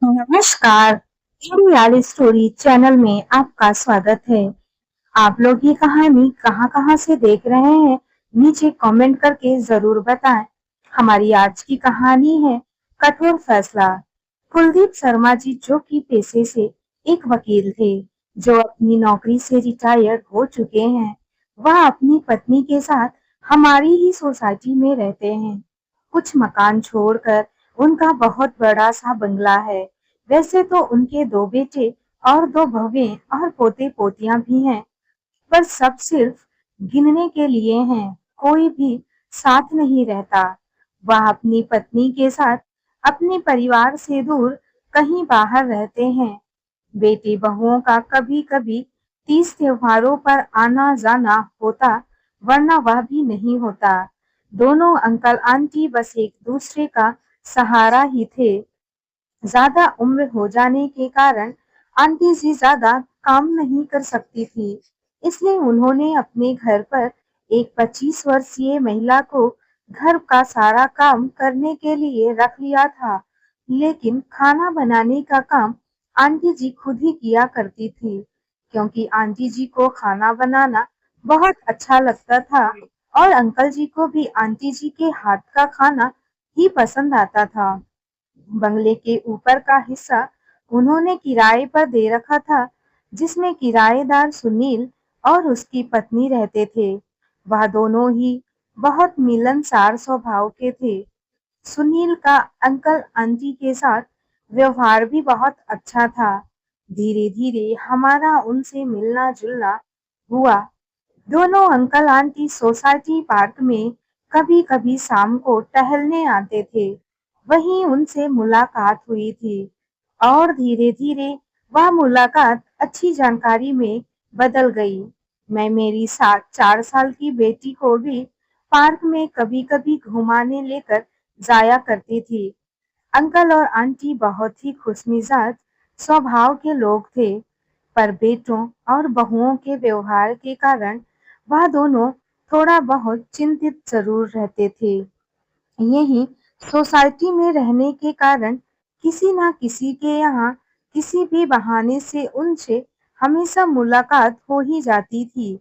नमस्कार। Real story channel में आपका स्वागत है। आप लोग ये कहानी कहाँ कहाँ से देख रहे हैं, नीचे कमेंट करके जरूर बताएं। हमारी आज की कहानी है कठोर फैसला। कुलदीप शर्मा जी, जो कि पेशे से एक वकील थे, जो अपनी नौकरी से रिटायर्ड हो चुके हैं, वह अपनी पत्नी के साथ हमारी ही सोसाइटी में रहते हैं। कुछ मकान छोड़कर उनका बहुत बड़ा सा बंगला है। वैसे तो उनके दो बेटे और दो बहुएं और पोते पोतियां भी हैं, पर सब सिर्फ गिनने के लिए हैं। कोई भी साथ नहीं रहता। वह अपनी पत्नी के साथ अपने परिवार से दूर कहीं बाहर रहते हैं। बेटी बहुओं का कभी कभी तीज त्योहारों पर आना जाना होता, वरना वह भी नहीं होता। दोनों अंकल आंटी बस एक दूसरे का सहारा ही थे। ज्यादा उम्र हो जाने के कारण आंटी जी ज्यादा काम नहीं कर सकती थी, इसलिए उन्होंने अपने घर पर एक 25 वर्षीय महिला को घर का सारा काम करने के लिए रख लिया था। लेकिन खाना बनाने का काम आंटी जी खुद ही किया करती थी, क्योंकि आंटी जी को खाना बनाना बहुत अच्छा लगता था और अंकल जी को भी आंटी जी के हाथ का खाना ही पसंद आता था। बंगले के ऊपर का हिस्सा उन्होंने किराए पर दे रखा था, जिसमें किराएदार सुनील और उसकी पत्नी रहते थे। वह दोनों ही बहुत मिलनसार स्वभाव के थे। सुनील का अंकल आंटी के साथ व्यवहार भी बहुत अच्छा था। धीरे धीरे हमारा उनसे मिलना जुलना हुआ। दोनों अंकल आंटी सोसाइटी पार्क में कभी कभी शाम को टहलने आते थे। वहीं उनसे मुलाकात हुई थी और धीरे धीरे वह मुलाकात अच्छी जानकारी में बदल गई। मैं मेरी 4 साल की बेटी को भी पार्क में कभी कभी घुमाने लेकर जाया करती थी। अंकल और आंटी बहुत ही खुशमिजाज स्वभाव के लोग थे, पर बेटों और बहुओं के व्यवहार के कारण वह दोनों थोड़ा बहुत चिंतित जरूर रहते थे। यही सोसाइटी में रहने के कारण किसी ना किसी के यहाँ किसी भी बहाने से उनसे हमेशा मुलाकात हो ही जाती थी।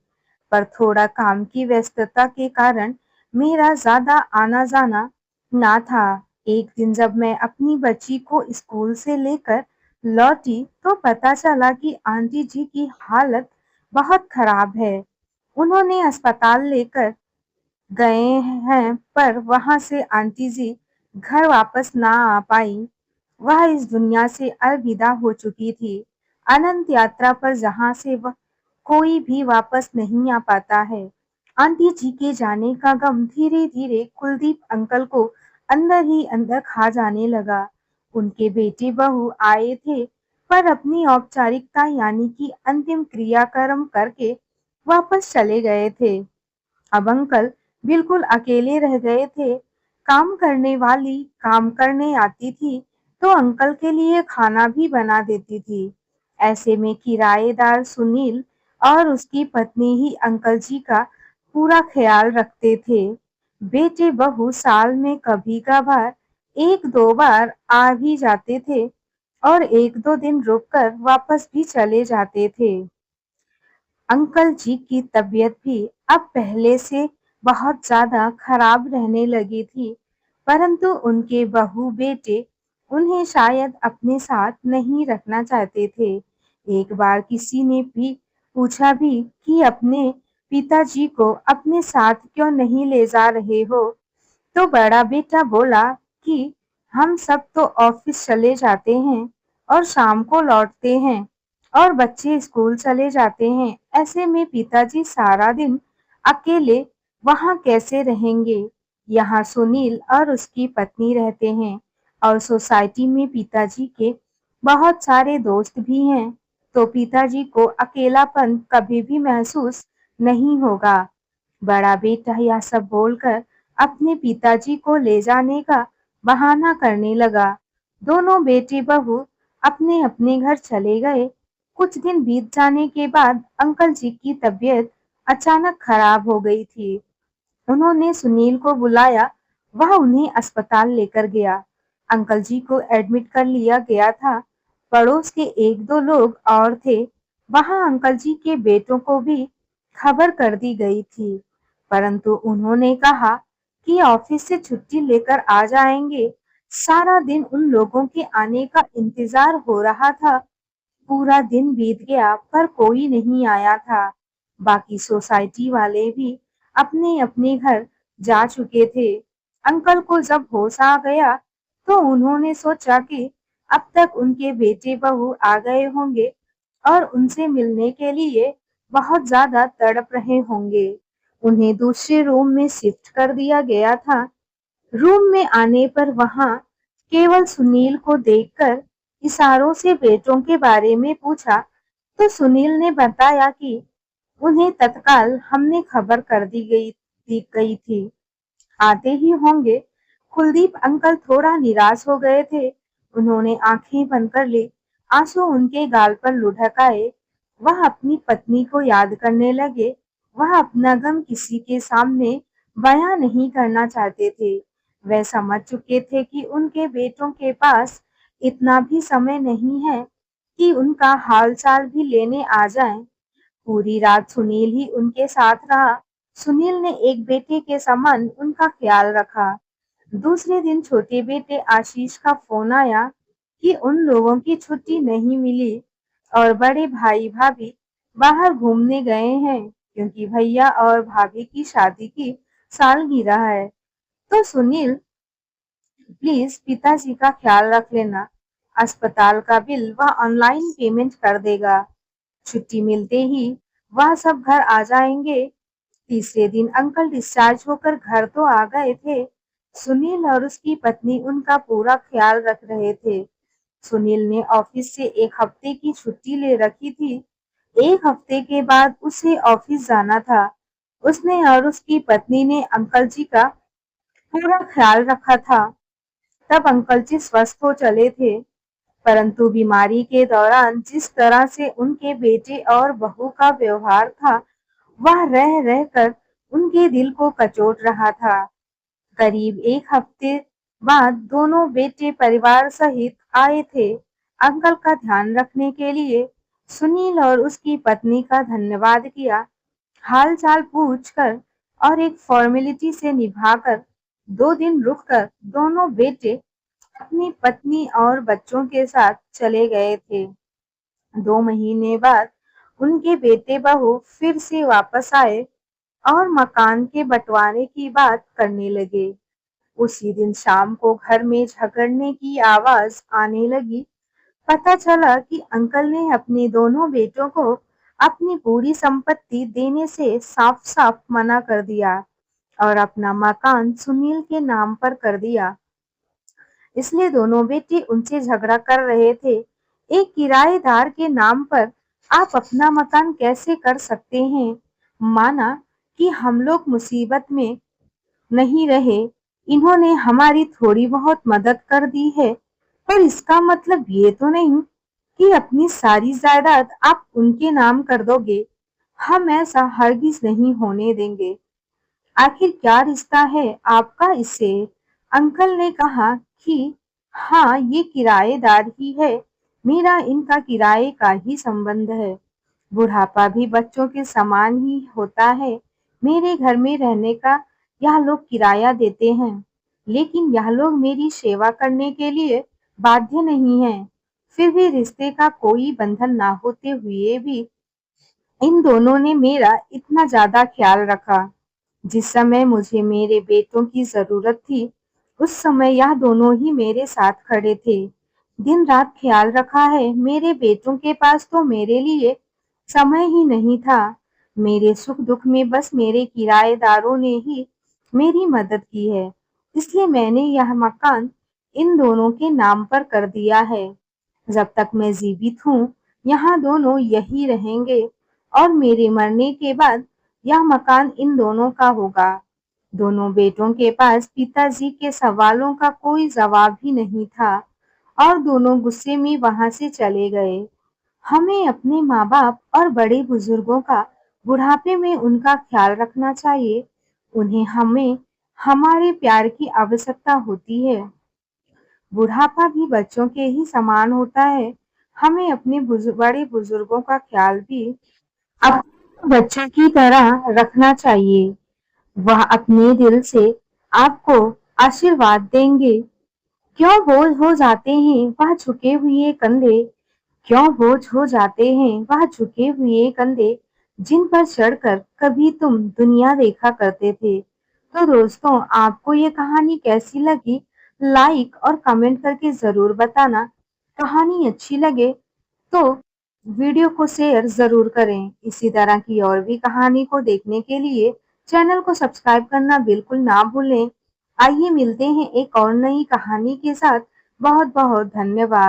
पर थोड़ा काम की व्यस्तता के कारण मेरा ज्यादा आना जाना ना था। एक दिन जब मैं अपनी बच्ची को स्कूल से लेकर लौटी, तो पता चला कि आंटी जी की हालत बहुत खराब है। उन्होंने अस्पताल लेकर गए हैं, पर वहां से आंटी जी घर वापस ना आ पाई। वह इस दुनिया से अलविदा हो चुकी थी। अनंत यात्रा पर जहां से वह कोई भी वापस नहीं आ पाता है। आंटी जी के जाने का गम धीरे धीरे कुलदीप अंकल को अंदर ही अंदर खा जाने लगा। उनके बेटे बहू आए थे, पर अपनी औपचारिकता यानी कि अंतिम क्रियाक्रम करके वापस चले गए थे। अब अंकल बिल्कुल अकेले रह गए थे। काम करने वाली काम करने आती थी, तो अंकल के लिए खाना भी बना देती थी। ऐसे में किराएदार सुनील और उसकी पत्नी ही अंकल जी का पूरा ख्याल रखते थे। बेटे बहू साल में कभी कभार एक दो बार आ भी जाते थे और एक दो दिन रुककर वापस भी चले जाते थे। अंकल जी की तबीयत भी अब पहले से बहुत ज्यादा खराब रहने लगी थी, परंतु उनके बहू बेटे उन्हें शायद अपने साथ नहीं रखना चाहते थे। एक बार किसी ने भी पूछा भी कि अपने पिताजी को अपने साथ क्यों नहीं ले जा रहे हो, तो बड़ा बेटा बोला कि हम सब तो ऑफिस चले जाते हैं और शाम को लौटते हैं और बच्चे स्कूल चले जाते हैं। ऐसे में पिताजी सारा दिन अकेले वहां कैसे रहेंगे। यहाँ सुनील और उसकी पत्नी रहते हैं और सोसाइटी में पिताजी के बहुत सारे दोस्त भी हैं, तो पिताजी को अकेलापन कभी भी महसूस नहीं होगा। बड़ा बेटा यह सब बोलकर अपने पिताजी को ले जाने का बहाना करने लगा। दोनों बेटे बहू अपने अपने घर चले गए। कुछ दिन बीत जाने के बाद अंकल जी की तबीयत अचानक खराब हो गई थी। उन्होंने सुनील को बुलाया। वह उन्हें अस्पताल लेकर गया। अंकल जी को एडमिट कर लिया गया था। पड़ोस के एक दो लोग और थे। वहां अंकल जी के बेटों को भी खबर कर दी गई थी, परंतु उन्होंने कहा कि ऑफिस से छुट्टी लेकर आ जाएंगे। सारा दिन उन लोगों के आने का इंतजार हो रहा था। पूरा दिन बीत गया पर कोई नहीं आया था। बाकी सोसाइटी वाले भी अपने अपने घर जा चुके थे। अंकल को जब होश आ गया तो उन्होंने सोचा कि अब तक उनके बेटे बहू आ गए होंगे और उनसे मिलने के लिए बहुत ज्यादा तड़प रहे होंगे। उन्हें दूसरे रूम में शिफ्ट कर दिया गया था। रूम में आने पर वहां केवल सुनील को देखकर इशारों से बेटों के बारे में पूछा तो सुनील ने बताया कि उन्हें तत्काल हमने खबर कर दी गई थी, आते ही होंगे। कुलदीप अंकल थोड़ा निराश हो गए थे। उन्होंने आंखें बंद कर ली। आंसू उनके गाल पर लुढ़क आए। वह अपनी पत्नी को याद करने लगे। वह अपना गम किसी के सामने बयां नहीं करना चाहते थे। वह समझ चुके थे कि उनके बेटों के पास इतना भी समय नहीं है कि उनका हालचाल भी लेने आ जाएं। पूरी रात सुनील ही उनके साथ रहा। सुनील ने एक बेटे के समान उनका ख्याल रखा। दूसरे दिन छोटे बेटे आशीष का फोन आया कि उन लोगों की छुट्टी नहीं मिली और बड़े भाई भाभी बाहर घूमने गए हैं क्योंकि भैया और भाभी की शादी की सालगिरह है। तो सुनील, प्लीज पिताजी का ख्याल रख लेना। अस्पताल का बिल वह ऑनलाइन पेमेंट कर देगा। छुट्टी मिलते ही वह सब घर आ जाएंगे। तीसरे दिन अंकल डिस्चार्ज होकर घर तो आ गए थे। सुनील और उसकी पत्नी उनका पूरा ख्याल रख रहे थे। सुनील ने ऑफिस से एक हफ्ते की छुट्टी ले रखी थी। एक हफ्ते के बाद उसे ऑफिस जाना था। उसने और उसकी पत्नी ने अंकल जी का पूरा ख्याल रखा था। तब अंकल जी स्वस्थ हो चले थे, परंतु बीमारी के दौरान जिस तरह से उनके बेटे और बहू का व्यवहार था, वह रह रहकर उनके दिल को कचोट रहा था। करीब एक हफ्ते बाद दोनों बेटे परिवार सहित आए थे अंकल का ध्यान रखने के लिए। सुनील और उसकी पत्नी का धन्यवाद किया, हाल चाल पूछकर और एक फॉर्मेलिटी से निभाकर 2 दिन रुककर दोनों बेटे अपनी पत्नी और बच्चों के साथ चले गए थे। 2 महीने बाद उनके बेटे बहू फिर से वापस आए और मकान के बंटवारे की बात करने लगे। उसी दिन शाम को घर में झगड़ने की आवाज आने लगी। पता चला कि अंकल ने अपने दोनों बेटों को अपनी पूरी संपत्ति देने से साफ साफ मना कर दिया और अपना मकान सुनील के नाम पर कर दिया। इसलिए दोनों बेटे उनसे झगड़ा कर रहे थे। एक किराएदार के नाम पर आप अपना मकान कैसे कर सकते हैं? माना कि हम लोग मुसीबत में नहीं रहे, इन्होंने हमारी थोड़ी बहुत मदद कर दी है, पर इसका मतलब ये तो नहीं कि अपनी सारी जायदाद आप उनके नाम कर दोगे। हम ऐसा हरगिज नहीं होने देंगे। आखिर क्या रिश्ता है आपका इससे? अंकल ने कहा कि हाँ, ये किराएदार ही है। मेरा इनका किराए का ही संबंध है। बुढ़ापा भी बच्चों के समान ही होता है। मेरे घर में रहने का यह लोग किराया देते हैं, लेकिन यह लोग मेरी सेवा करने के लिए बाध्य नहीं हैं। फिर भी रिश्ते का कोई बंधन ना होते हुए भी इन दोनों ने मेरा इतना ज्यादा ख्याल रखा। जिस समय मुझे मेरे बेटों की जरूरत थी, उस समय यह दोनों ही मेरे साथ खड़े थे। दिन रात ख्याल रखा है। मेरे बेटों के पास तो मेरे लिए समय ही नहीं था। मेरे सुख दुख में बस मेरे किराएदारों ने ही मेरी मदद की है। इसलिए मैंने यह मकान इन दोनों के नाम पर कर दिया है। जब तक मैं जीवित हूँ, यहाँ दोनों यही रहेंगे और मेरे मरने के बाद यह मकान इन दोनों का होगा। दोनों बेटों के पास पिताजी के सवालों का कोई जवाब ही नहीं था और दोनों गुस्से में वहां से चले गए। हमें अपने माँ बाप और बड़े बुजुर्गों का बुढ़ापे में उनका ख्याल रखना चाहिए। उन्हें हमें हमारे प्यार की आवश्यकता होती है। बुढ़ापा भी बच्चों के ही समान होता है। हमें अपने बड़े बुजुर्गों का ख्याल भी अपने बच्चों की तरह रखना चाहिए। वह अपने दिल से आपको आशीर्वाद देंगे। क्यों बोझ हो जाते हैं वह झुके हुए कंधे, क्यों बोझ हो जाते हैं वह झुके हुए कंधे, जिन पर चढ़कर कभी तुम दुनिया देखा करते थे। तो दोस्तों, आपको ये कहानी कैसी लगी? लाइक और कमेंट करके जरूर बताना। कहानी अच्छी लगे तो वीडियो को शेयर जरूर करें। इसी तरह की और भी कहानी को देखने के लिए चैनल को सब्सक्राइब करना बिल्कुल ना भूलें। आइए मिलते हैं एक और नई कहानी के साथ। बहुत बहुत धन्यवाद।